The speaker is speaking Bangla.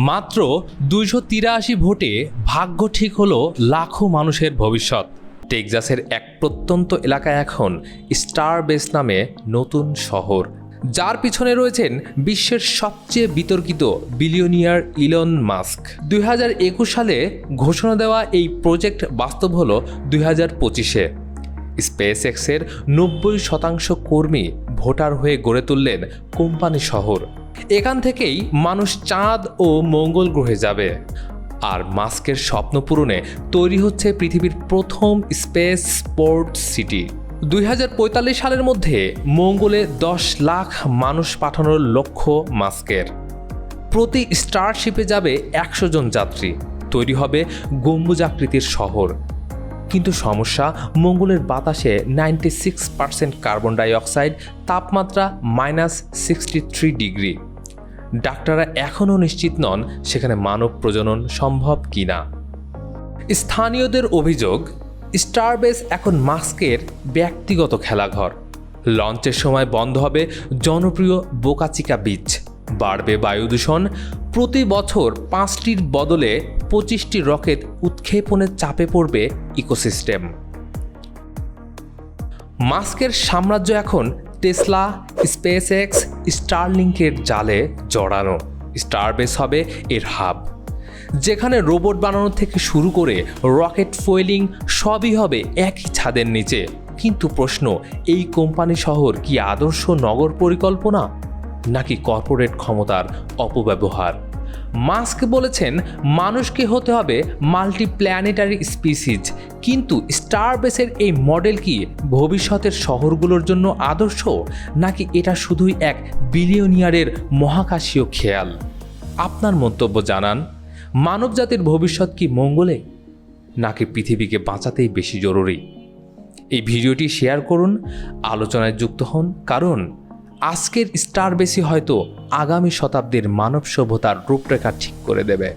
মাত্র 283 ভোটে ভাগ্য ঠিক হলো লাখো মানুষের ভবিষ্যৎ। টেক্সাসের এক প্রত্যন্ত এলাকায় এখন স্টারবেস নামে নতুন শহর, যার পিছনে রয়েছেন বিশ্বের সবচেয়ে বিতর্কিত বিলিয়নিয়ার ইলন মাস্ক। 2021 সালে ঘোষণা দেওয়া এই প্রজেক্ট বাস্তব হলো 2025-এ। স্পেস এক্সের 90% কর্মী ভোটার হয়ে গড়ে তুললেন কোম্পানি শহর। এখান থেকেই মানুষ চাঁদ ও মঙ্গল গ্রহে যাবে। আর মাস্কের স্বপ্ন পূরণে তৈরি হচ্ছে পৃথিবীর প্রথম স্পেস স্পোর্ট সিটি। 2045 সালের মধ্যে মঙ্গলে 10 লাখ মানুষ পাঠানোর লক্ষ্য মাস্কের। প্রতি স্টারশিপে যাবে 100 জন যাত্রী, তৈরি হবে গম্বুজাকৃতির শহর। কিন্তু সমস্যা, মঙ্গলের বাতাসে 96% কার্বন ডাইঅক্সাইড, তাপমাত্রা -63 ডিগ্রি। ডাক্তাররা এখনও নিশ্চিত নন সেখানে মানব প্রজনন সম্ভব কিনা। স্থানীয়দের অভিযোগ, স্টারবেস এখন মাস্কের ব্যক্তিগত খেলাঘর। লঞ্চের সময় বন্ধ হবে জনপ্রিয় বোকা চিকা বিচ, বাড়বে বায়ু দূষণ। প্রতি বছর 5টির বদলে 25টি রকেট উৎক্ষেপণের চাপে পড়বে ইকোসিস্টেম। মাস্কের সাম্রাজ্য এখন টেসলা, স্পেস এক্স, স্টারলিংকের জালে জড়ানো। স্টারবেস হবে এর হাব, যেখানে রোবট বানানো থেকে শুরু করে রকেট ফুয়েলিং সবই হবে একই ছাদের নিচে। কিন্তু প্রশ্ন, এই কোম্পানি শহর কি আদর্শ নগর পরিকল্পনা নাকি কর্পোরেট ক্ষমতার অপব্যবহার? মাস্ক বলেছেন মানুষকে হতে হবে মাল্টিপ্ল্যানেটারি স্পিসিজ, কিন্তু স্টারবেসের এই মডেল কি ভবিষ্যতের শহরগুলোর জন্য আদর্শ, নাকি এটা শুধুই এক বিলিয়নিয়ারের মহাকাশীয় খেয়াল? আপনার মন্তব্য জানান। মানবজাতির ভবিষ্যৎ কি মঙ্গলে, নাকি পৃথিবীকে বাঁচাতেই বেশি জরুরি? এই ভিডিওটি শেয়ার করুন, আলোচনায় যুক্ত হন, কারণ আজকের স্টারবেসই হয়তো আগামী শতাব্দীর মানব সভ্যতার রূপরেখা ঠিক করে দেবে।